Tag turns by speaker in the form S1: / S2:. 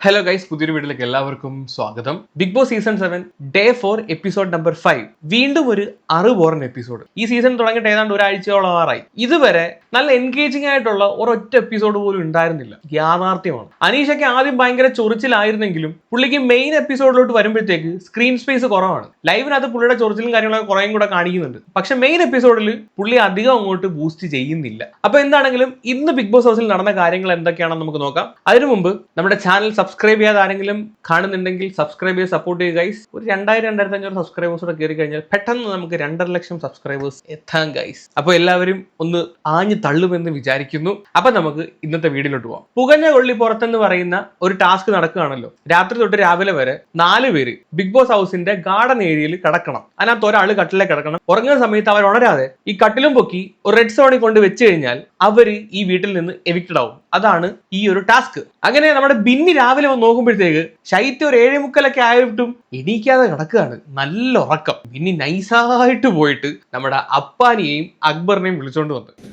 S1: Hello guys, പുതിയൊരു വീട്ടിലേക്ക് എല്ലാവർക്കും സ്വാഗതം. Bigg Boss season 7 day 4 episode number 5 വീണ്ടും ഒരു അറുപോറൻ എപ്പിസോഡ്. ഈ സീസൺ തുടങ്ങിയിട്ട് ഏതാണ്ട് ഒരാഴ്ചയോളം ആറായി. ഇതുവരെ നല്ല എൻഗേജിംഗ് ആയിട്ടുള്ള ഒരൊറ്റ എപ്പിസോഡ് പോലും ഉണ്ടായിരുന്നില്ല. യാഥാർത്ഥ്യമാണ്. അനീഷയ്ക്ക് ആദ്യം ഭയങ്കര ചൊറിച്ചിലായിരുന്നെങ്കിലും പുള്ളിക്ക് മെയിൻ എപ്പിസോഡിലോട്ട് വരുമ്പോഴത്തേക്ക് സ്ക്രീൻ സ്പേസ് കുറവാണ്. ലൈവിനകത്ത് പുള്ളിയുടെ ചൊറിച്ചിലും കാര്യങ്ങളൊക്കെ കുറേയും കൂടെ കാണിക്കുന്നുണ്ട്. പക്ഷെ മെയിൻ എപ്പിസോഡിൽ പുള്ളി അധികം അങ്ങോട്ട് ബൂസ്റ്റ് ചെയ്യുന്നില്ല. അപ്പൊ എന്താണെങ്കിലും ഇന്ന് ബിഗ് ബോസ് ഹൗസിൽ നടന്ന കാര്യങ്ങൾ എന്തൊക്കെയാണെന്ന് നമുക്ക് നോക്കാം. അതിനു മുമ്പ് നമ്മുടെ ചാനൽ സബ്സ്ക്രൈബ് ചെയ്യാതെ ആരെങ്കിലും കാണുന്നുണ്ടെങ്കിൽ സബ്സ്ക്രൈബ് ചെയ്ത് സപ്പോർട്ട് ചെയ്യുക ഗൈസ്. ഒരു 2000-2500 സബ്സ്ക്രൈബേഴ്സോടെ കയറി കഴിഞ്ഞാൽ പെട്ടെന്ന് നമുക്ക് 2.5 ലക്ഷം സബ്സ്ക്രൈബേഴ്സ് എത്താൻ ഗൈസ്. അപ്പൊ എല്ലാവരും ഒന്ന് ആഞ്ഞു തള്ളുമെന്ന് വിചാരിക്കുന്നു. അപ്പൊ നമുക്ക് ഇന്നത്തെ വീഡിയോയിലോട്ട് പോവാം. പുകഞ്ഞ കൊള്ളി പുറത്തെന്ന് പറയുന്ന ഒരു ടാസ്ക് നടക്കുകയാണല്ലോ. രാത്രി തൊട്ട് രാവിലെ വരെ 4 പേര് ബിഗ് ബോസ് ഹൗസിന്റെ ഗാർഡൻ ഏരിയയിൽ കിടക്കണം. അതിനകത്ത് ഒരാൾ കട്ടിലേക്ക് കിടക്കണം. ഉറങ്ങുന്ന സമയത്ത് അവർ ഉണരാതെ ഈ കട്ടിലും പൊക്കി ഒരു റെഡ് സോണിൽ കൊണ്ട് വെച്ച് കഴിഞ്ഞാൽ അവര് ഈ വീട്ടിൽ നിന്ന് എവിക്റ്റഡ് ആവും. അതാണ് ഈ ഒരു ടാസ്ക്. അങ്ങനെ നമ്മുടെ ബിന്നി രാവിലെ വന്ന് നോക്കുമ്പോഴത്തേക്ക് ശൈത്യം ഒരു 7:45 ആയിട്ടും എണീക്കാതെ കിടക്കുകയാണ്. നല്ല ഉറക്കം. ബിന്നി നൈസായിട്ട് പോയിട്ട് നമ്മുടെ അപ്പാനിയെയും അക്ബറിനെയും വിളിച്ചോണ്ട് വന്നു.